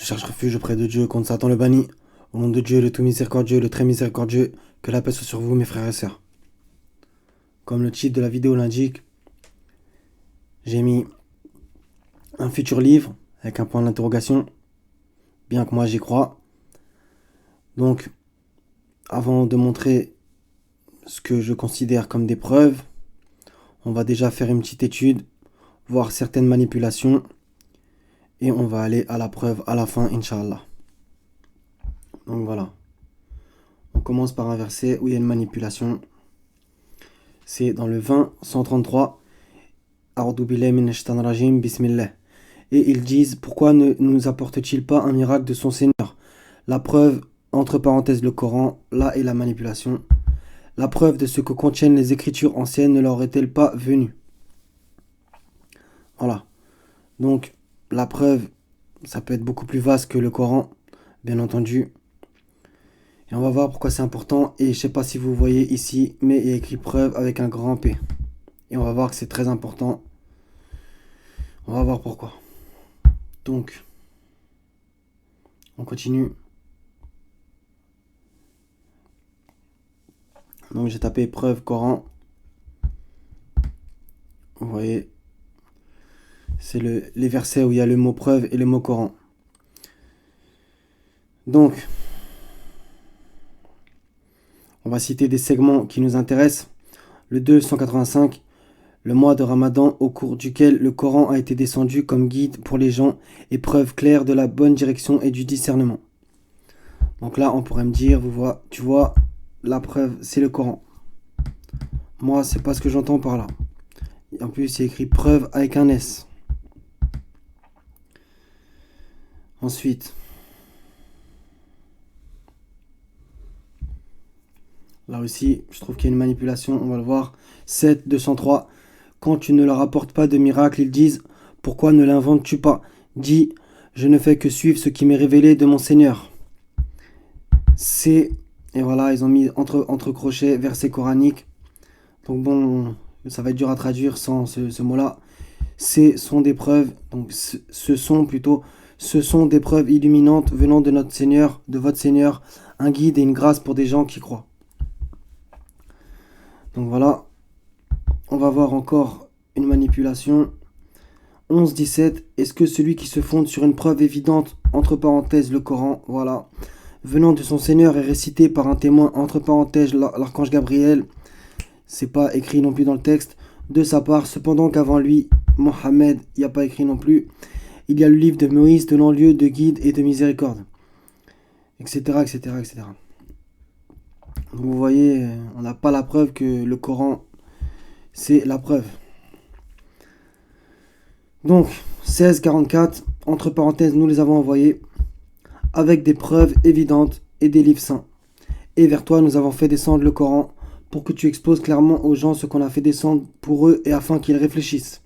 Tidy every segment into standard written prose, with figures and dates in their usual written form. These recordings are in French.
cherche refuge auprès de Dieu contre Satan le banni. Au nom de Dieu, le tout miséricordieux, le très miséricordieux, que la paix soit sur vous, mes frères et sœurs. Comme le titre de la vidéo l'indique, j'ai mis un futur livre avec un point d'interrogation, bien que moi j'y crois. Donc, avant de montrer ce que je considère comme des preuves, on va déjà faire une petite étude, voir certaines manipulations, et on va aller à la preuve à la fin, Inch'Allah. Donc voilà. On commence par un verset où il y a une manipulation. C'est dans le 20-133. A'udhu billahi minash shaitanir rajim, bismillah. Et ils disent, pourquoi ne nous apporte-t-il pas un miracle de son Seigneur? La preuve, entre parenthèses le Coran, là est la manipulation. La preuve de ce que contiennent les écritures anciennes ne leur est-elle pas venue? Voilà. Donc, la preuve, ça peut être beaucoup plus vaste que le Coran, bien entendu. Et on va voir pourquoi c'est important. Et je sais pas si vous voyez ici, mais il y a écrit preuve avec un grand P. Et on va voir que c'est très important. On va voir pourquoi. Donc, on continue. Donc j'ai tapé preuve Coran. Vous voyez, c'est les versets où il y a le mot preuve et le mot Coran. Donc, on va citer des segments qui nous intéressent. Le 285, le mois de Ramadan au cours duquel le Coran a été descendu comme guide pour les gens et preuve claire de la bonne direction et du discernement. Donc là, on pourrait me dire, tu vois, la preuve, c'est le Coran. Moi, c'est pas ce que j'entends par là. En plus, il y a écrit preuve avec un S. Ensuite, là aussi, je trouve qu'il y a une manipulation, on va le voir. 7, 203. Quand tu ne leur apportes pas de miracle, ils disent, pourquoi ne l'inventes-tu pas? Dis, je ne fais que suivre ce qui m'est révélé de mon Seigneur. C'est, et voilà, ils ont mis entre crochets verset coranique. Donc bon, ça va être dur à traduire sans ce mot-là. Ce sont des preuves, donc ce sont des preuves illuminantes venant de notre Seigneur, de votre Seigneur, un guide et une grâce pour des gens qui croient. Donc voilà, on va voir encore une manipulation. 11-17, est-ce que celui qui se fonde sur une preuve évidente, entre parenthèses le Coran, voilà, venant de son Seigneur est récité par un témoin, entre parenthèses l'archange Gabriel, c'est pas écrit non plus dans le texte, de sa part, cependant qu'avant lui, Mohammed, il n'y a pas écrit non plus, il y a le livre de Moïse tenant lieu de guide et de miséricorde, etc., etc., etc. Vous voyez, on n'a pas la preuve que le Coran, c'est la preuve. Donc, 16-44, entre parenthèses, nous les avons envoyés, avec des preuves évidentes et des livres saints. Et vers toi, nous avons fait descendre le Coran, pour que tu exposes clairement aux gens ce qu'on a fait descendre pour eux, et afin qu'ils réfléchissent.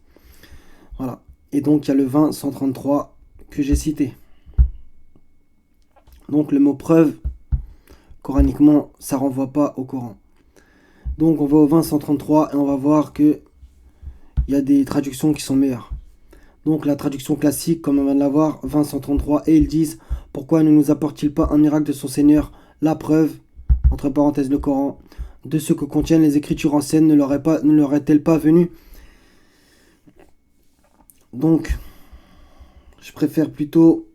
Voilà. Et donc, il y a le 20-133 que j'ai cité. Donc, le mot preuve, coraniquement, ça ne renvoie pas au Coran. Donc, on va au 20-133 et on va voir qu'il y a des traductions qui sont meilleures. Donc, la traduction classique, comme on vient de la voir, 20-133, et ils disent, pourquoi ne nous apporte-t-il pas un miracle de son Seigneur, la preuve, entre parenthèses le Coran, de ce que contiennent les écritures anciennes ne leur est-elle pas venue? Donc, je préfère plutôt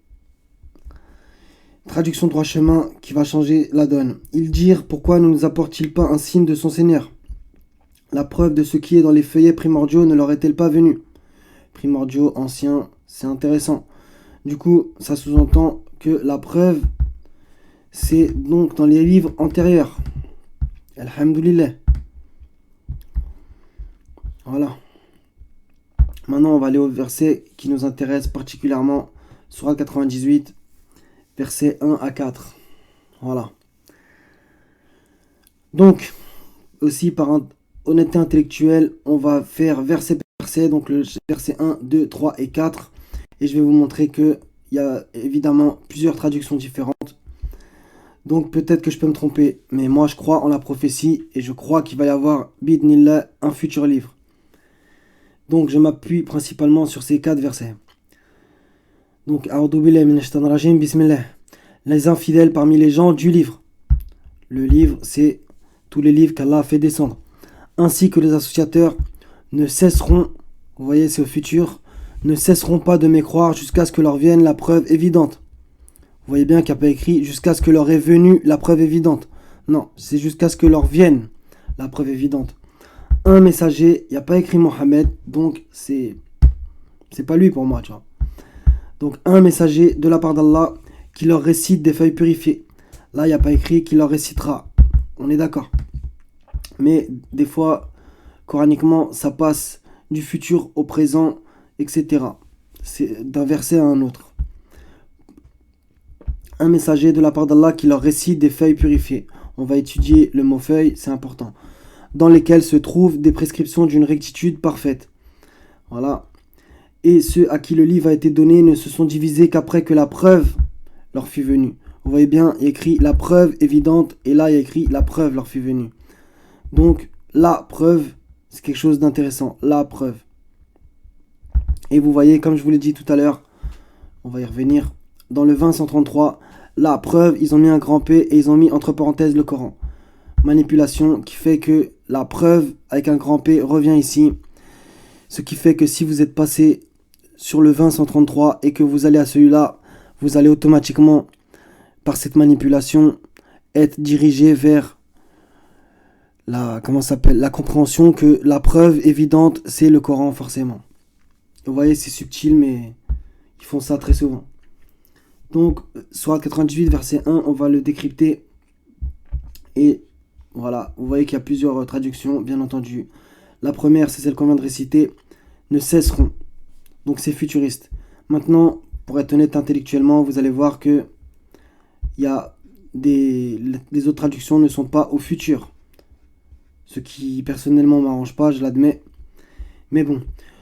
traduction droit chemin qui va changer la donne. Ils dirent, pourquoi ne nous apporte-t-il pas un signe de son Seigneur? La preuve de ce qui est dans les feuillets primordiaux ne leur est-elle pas venue? Primordiaux, anciens, c'est intéressant. Du coup, ça sous-entend que la preuve, c'est donc dans les livres antérieurs. Alhamdulillah. Voilà. Maintenant, on va aller au verset qui nous intéresse particulièrement, Sourate 98, versets 1 à 4. Voilà. Donc, aussi par honnêteté intellectuelle, on va faire verset par verset, donc le verset 1, 2, 3 et 4. Et je vais vous montrer qu'il y a évidemment plusieurs traductions différentes. Donc peut-être que je peux me tromper, mais moi je crois en la prophétie et je crois qu'il va y avoir, bidnillah, un futur livre. Donc je m'appuie principalement sur ces 4 versets. Donc, A'udhu billahi minash shaitanir rajim, bismillah. Les infidèles parmi les gens du livre. Le livre, c'est tous les livres qu'Allah a fait descendre. Ainsi que les associateurs ne cesseront, vous voyez, c'est au futur, ne cesseront pas de mécroire jusqu'à ce que leur vienne la preuve évidente. Vous voyez bien qu'il n'y a pas écrit jusqu'à ce que leur est venue la preuve évidente. Non, c'est jusqu'à ce que leur vienne la preuve évidente. Un messager, il n'y a pas écrit Mohammed, donc c'est pas lui pour moi, tu vois. Donc un messager de la part d'Allah qui leur récite des feuilles purifiées. Là, il n'y a pas écrit qu'il leur récitera. On est d'accord. Mais des fois, coraniquement, ça passe du futur au présent, etc. C'est d'un verset à un autre. Un messager de la part d'Allah qui leur récite des feuilles purifiées. On va étudier le mot feuille, c'est important. Dans lesquelles se trouvent des prescriptions d'une rectitude parfaite. Voilà. Et ceux à qui le livre a été donné ne se sont divisés qu'après que la preuve leur fut venue. Vous voyez bien, il y a écrit la preuve évidente, et là il y a écrit la preuve leur fut venue. Donc, la preuve, c'est quelque chose d'intéressant. La preuve. Et vous voyez, comme je vous l'ai dit tout à l'heure, on va y revenir, dans le 20-133, la preuve, ils ont mis un grand P et ils ont mis entre parenthèses le Coran. Manipulation qui fait que la preuve avec un grand P revient ici. Ce qui fait que si vous êtes passé sur le 20-133 et que vous allez à celui-là, vous allez automatiquement, par cette manipulation, être dirigé vers la compréhension que la preuve évidente, c'est le Coran forcément. Vous voyez, c'est subtil, mais ils font ça très souvent. Donc, Sourate 98, verset 1, on va le décrypter. Et voilà, vous voyez qu'il y a plusieurs traductions, bien entendu. La première, c'est celle qu'on vient de réciter, ne cesseront. Donc c'est futuriste. Maintenant, pour être honnête intellectuellement, vous allez voir que les autres traductions ne sont pas au futur. Ce qui personnellement m'arrange pas, je l'admets. Mais bon,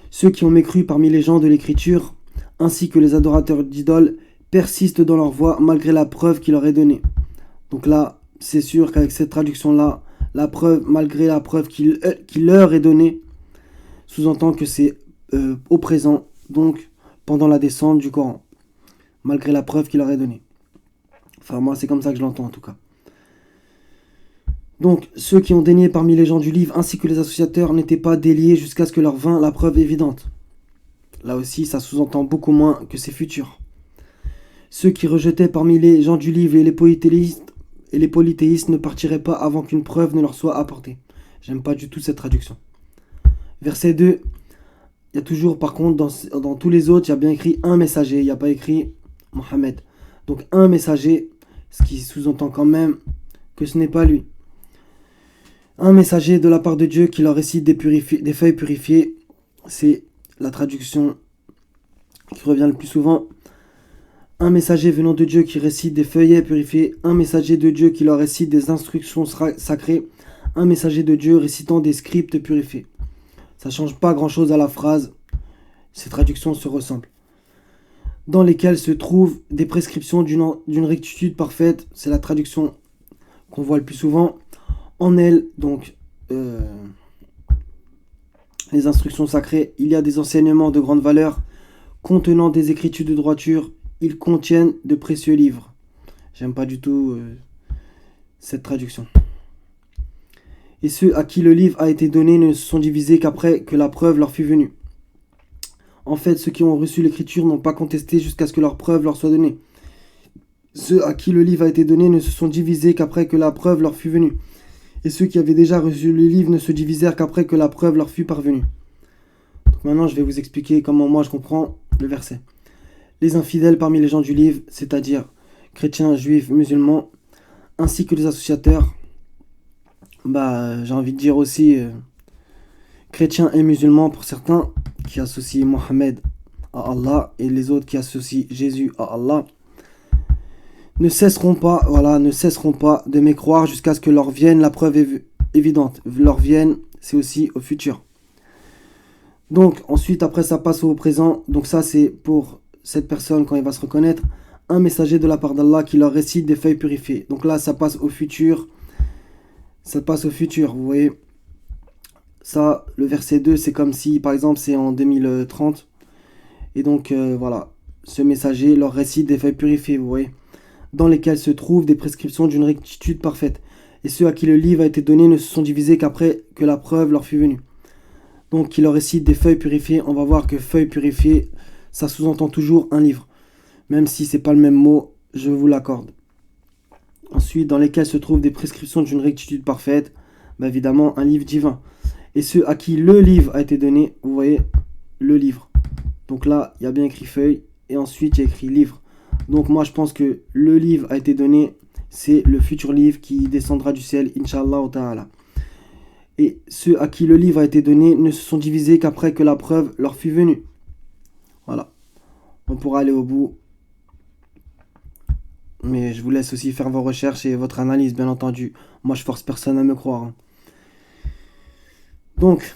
ceux qui ont mécru parmi les gens de l'écriture, ainsi que les adorateurs d'idoles, persistent dans leur voie malgré la preuve qui leur est donnée. Donc là, c'est sûr qu'avec cette traduction-là, la preuve, malgré la preuve qui leur est donnée, sous-entend que c'est au présent, donc pendant la descente du Coran, malgré la preuve qui leur est donnée. Enfin, moi, c'est comme ça que je l'entends en tout cas. Donc, ceux qui ont dénié parmi les gens du livre, ainsi que les associateurs, n'étaient pas déliés jusqu'à ce que leur vînt la preuve évidente. Là aussi, ça sous-entend beaucoup moins que c'est futur. Ceux qui rejetaient parmi les gens du livre et les polythéistes ne partiraient pas avant qu'une preuve ne leur soit apportée. J'aime pas du tout cette traduction. Verset 2, il y a toujours, par contre, dans tous les autres, il y a bien écrit un messager, il n'y a pas écrit Mohammed. Donc un messager, ce qui sous-entend quand même que ce n'est pas lui. Un messager de la part de Dieu qui leur récite des feuilles purifiées, c'est la traduction qui revient le plus souvent. Un messager venant de Dieu qui récite des feuillets purifiés, un messager de Dieu qui leur récite des instructions sacrées, un messager de Dieu récitant des scripts purifiés. Ça ne change pas grand-chose à la phrase, ces traductions se ressemblent. Dans lesquelles se trouvent des prescriptions d'une rectitude parfaite, c'est la traduction qu'on voit le plus souvent. En elle, donc, les instructions sacrées, il y a des enseignements de grande valeur contenant des écritures de droiture. Ils contiennent de précieux livres. J'aime pas du tout cette traduction. Et ceux à qui le livre a été donné ne se sont divisés qu'après que la preuve leur fut venue. En fait, ceux qui ont reçu l'écriture n'ont pas contesté jusqu'à ce que leur preuve leur soit donnée. Ceux à qui le livre a été donné ne se sont divisés qu'après que la preuve leur fut venue. Et ceux qui avaient déjà reçu le livre ne se divisèrent qu'après que la preuve leur fut parvenue. Donc maintenant, je vais vous expliquer comment moi je comprends le verset. Les infidèles parmi les gens du livre, c'est-à-dire chrétiens, juifs, musulmans, ainsi que les associateurs, j'ai envie de dire aussi chrétiens et musulmans pour certains, qui associent Mohammed à Allah et les autres qui associent Jésus à Allah, ne cesseront pas de mécroire jusqu'à ce que leur vienne la preuve évidente. Leur vienne, c'est aussi au futur. Donc ensuite, après ça passe au présent. Donc ça c'est pour cette personne quand il va se reconnaître, un messager de la part d'Allah qui leur récite des feuilles purifiées. Donc là ça passe au futur. Vous voyez. Le verset 2, c'est comme si, par exemple, c'est en 2030. Et donc, voilà. ce messager leur récite des feuilles purifiées, vous voyez, dans lesquelles se trouvent des prescriptions d'une rectitude parfaite. Et ceux à qui le livre a été donné ne se sont divisés qu'après que la preuve leur fut venue. Donc, il leur récite des feuilles purifiées. On va voir que feuilles purifiées, ça sous-entend toujours un livre. Même si c'est pas le même mot, je vous l'accorde. Ensuite, dans lesquels se trouvent des prescriptions d'une rectitude parfaite, évidemment, un livre divin. Et ceux à qui le livre a été donné, vous voyez, le livre. Donc là, il y a bien écrit feuille, et ensuite, il y a écrit livre. Donc moi, je pense que le livre a été donné, c'est le futur livre qui descendra du ciel, Inch'Allah ta'ala. Et ceux à qui le livre a été donné ne se sont divisés qu'après que la preuve leur fut venue. Voilà. On pourra aller au bout. Mais je vous laisse aussi faire vos recherches et votre analyse, bien entendu. Moi, je force personne à me croire. Donc,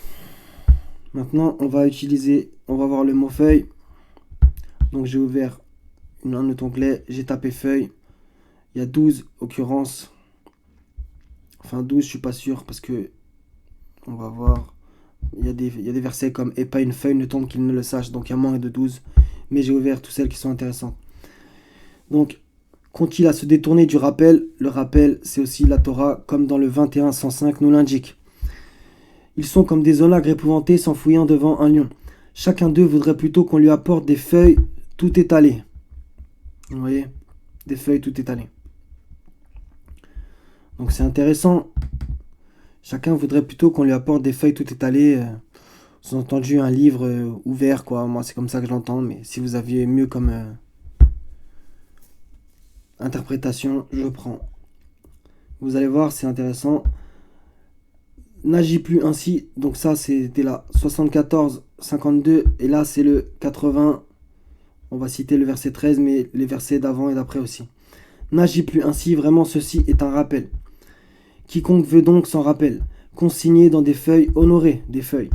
maintenant, on va voir le mot feuille. Donc, j'ai ouvert un autre onglet, j'ai tapé feuille. Il y a 12 occurrences. Enfin, 12, je suis pas sûr parce que, on va voir. Il y a des versets comme « Et pas une feuille ne tombe qu'il ne le sache ». Donc, il y a moins de 12. Mais j'ai ouvert toutes celles qui sont intéressantes. Donc, qu'ont-ils à se détourner du rappel? Le rappel, c'est aussi la Torah, comme dans le 21-105 nous l'indique. Ils sont comme des onagres épouvantés s'enfouillant devant un lion. Chacun d'eux voudrait plutôt qu'on lui apporte des feuilles tout étalées. Vous voyez? Des feuilles tout étalées. Donc c'est intéressant. Chacun voudrait plutôt qu'on lui apporte des feuilles tout étalées. Sous-entendu un livre ouvert, quoi. Moi, c'est comme ça que je l'entends. Mais si vous aviez mieux comme interprétation, je prends. Vous allez voir, c'est intéressant. N'agis plus ainsi. Donc ça, c'était la 74, 52. Et là, c'est le 80. On va citer le verset 13, mais les versets d'avant et d'après aussi. N'agis plus ainsi. Vraiment, ceci est un rappel. Quiconque veut donc s'en rappelle. Consigné dans des feuilles honorées, des feuilles.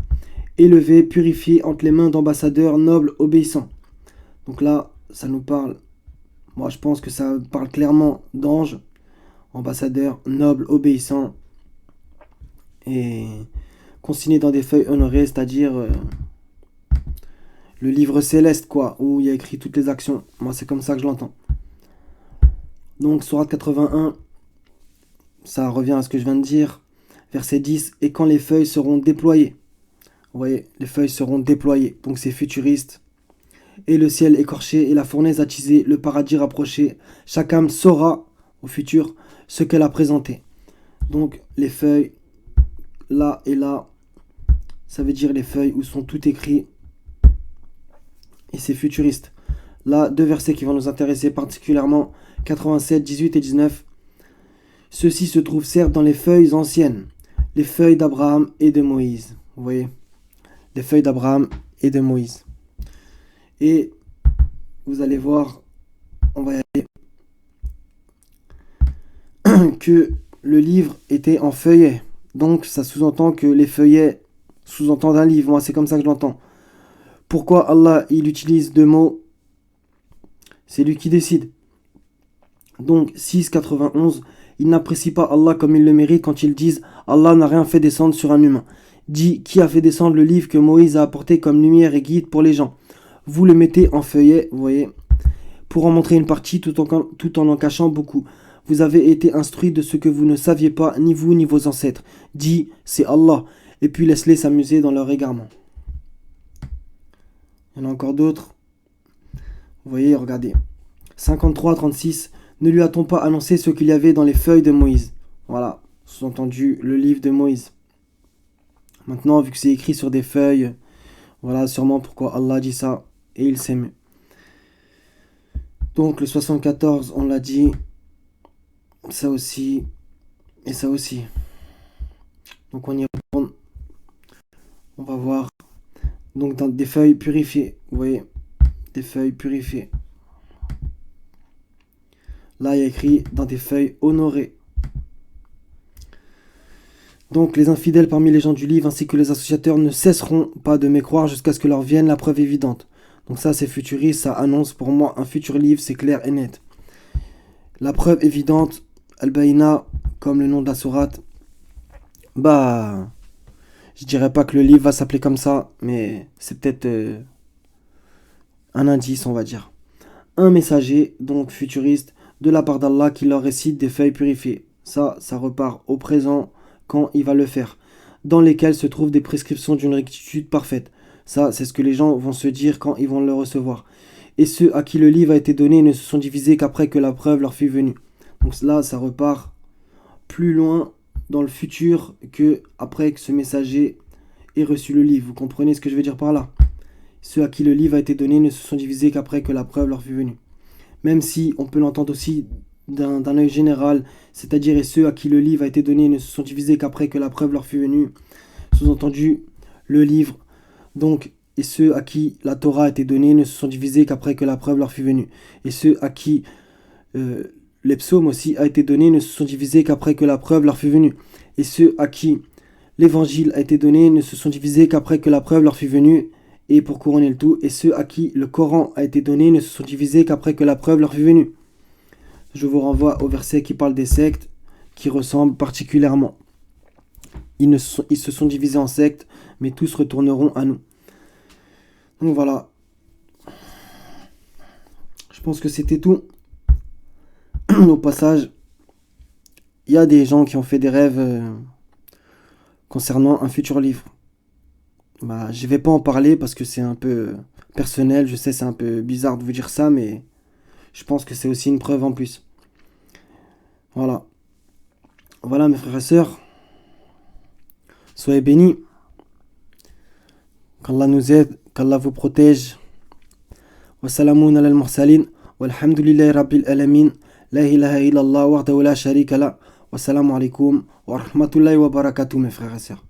Élevé, purifié entre les mains d'ambassadeurs nobles, obéissants. Donc là, ça nous parle. Moi, je pense que ça parle clairement d'anges, ambassadeurs nobles, obéissants. Et consigné dans des feuilles honorées, c'est-à-dire le livre céleste, quoi, où il y a écrit toutes les actions. Moi, c'est comme ça que je l'entends. Donc, sourate 81, ça revient à ce que je viens de dire. Verset 10, et quand les feuilles seront déployées. Vous voyez, les feuilles seront déployées. Donc, c'est futuriste. Et le ciel écorché et la fournaise attisée, le paradis rapproché. Chaque âme saura, au futur, ce qu'elle a présenté. Donc, les feuilles, là et là, ça veut dire les feuilles où sont tout écrit. Et c'est futuriste. Là, deux versets qui vont nous intéresser particulièrement, 87, 18 et 19. Ceci se trouve certes dans les feuilles anciennes, les feuilles d'Abraham et de Moïse. Vous voyez, les feuilles d'Abraham et de Moïse. Et vous allez voir, on va y aller, que le livre était en feuillet. Donc ça sous-entend que les feuillets sous-entendent un livre. Moi, c'est comme ça que je l'entends. Pourquoi Allah, il utilise deux mots? C'est lui qui décide. Donc 6,91, ils n'apprécient pas Allah comme ils le méritent quand ils disent Allah n'a rien fait descendre sur un humain. Dit qui a fait descendre le livre que Moïse a apporté comme lumière et guide pour les gens. Vous le mettez en feuillet, vous voyez, pour en montrer une partie tout en cachant beaucoup. Vous avez été instruits de ce que vous ne saviez pas, ni vous ni vos ancêtres. Dit, c'est Allah, et puis laisse-les s'amuser dans leur égarement. Il y en a encore d'autres. Vous voyez, regardez. 53, 36. Ne lui a-t-on pas annoncé ce qu'il y avait dans les feuilles de Moïse? Voilà, sous-entendu, le livre de Moïse. Maintenant, vu que c'est écrit sur des feuilles, voilà sûrement pourquoi Allah dit ça, et il s'émeut. Donc le 74, on l'a dit, ça aussi, et ça aussi. Donc on y retourne. On va voir. Donc dans des feuilles purifiées, vous voyez, des feuilles purifiées. Là, il y a écrit dans des feuilles honorées. Donc les infidèles parmi les gens du livre ainsi que les associateurs ne cesseront pas de mécroire jusqu'à ce que leur vienne la preuve évidente. Donc ça, c'est futuriste, ça annonce pour moi un futur livre, c'est clair et net. La preuve évidente, Al-Bayna, comme le nom de la sourate, je dirais pas que le livre va s'appeler comme ça, mais c'est peut-être un indice, on va dire. un messager, donc futuriste, de la part d'Allah qui leur récite des feuilles purifiées. Ça repart au présent quand il va le faire, dans lesquelles se trouvent des prescriptions d'une rectitude parfaite. Ça, c'est ce que les gens vont se dire quand ils vont le recevoir. Et ceux à qui le livre a été donné ne se sont divisés qu'après que la preuve leur fut venue. Donc là, ça repart plus loin dans le futur que après que ce messager ait reçu le livre. Vous comprenez ce que je veux dire par là? Ceux à qui le livre a été donné ne se sont divisés qu'après que la preuve leur fut venue. Même si on peut l'entendre aussi d'un œil général, c'est-à-dire et ceux à qui le livre a été donné ne se sont divisés qu'après que la preuve leur fut venue. Sous-entendu, le livre, donc, et ceux à qui la Torah a été donnée ne se sont divisés qu'après que la preuve leur fut venue. Et ceux à qui les psaumes aussi a été donné ne se sont divisés qu'après que la preuve leur fut venue. Et ceux à qui l'évangile a été donné ne se sont divisés qu'après que la preuve leur fut venue. Et pour couronner le tout, et ceux à qui le Coran a été donné ne se sont divisés qu'après que la preuve leur fut venue. Je vous renvoie au verset qui parle des sectes, qui ressemblent particulièrement. Ils se sont divisés en sectes, mais tous retourneront à nous. Donc voilà. Je pense que c'était tout. Au passage, il y a des gens qui ont fait des rêves concernant un futur livre. Je vais pas en parler parce que c'est un peu personnel. Je sais, c'est un peu bizarre de vous dire ça, mais je pense que c'est aussi une preuve en plus. Voilà. Voilà mes frères et sœurs. Soyez bénis. Qu'Allah nous aide, qu'Allah vous protège. Wassalamun ala al-mursalin. Walhamdulillahi rabbil alamin. La ilaha illallah wahdahu la sharika la. Wassalamu alaikum wa rahmatullahi wa barakatuh mes frères et sœurs.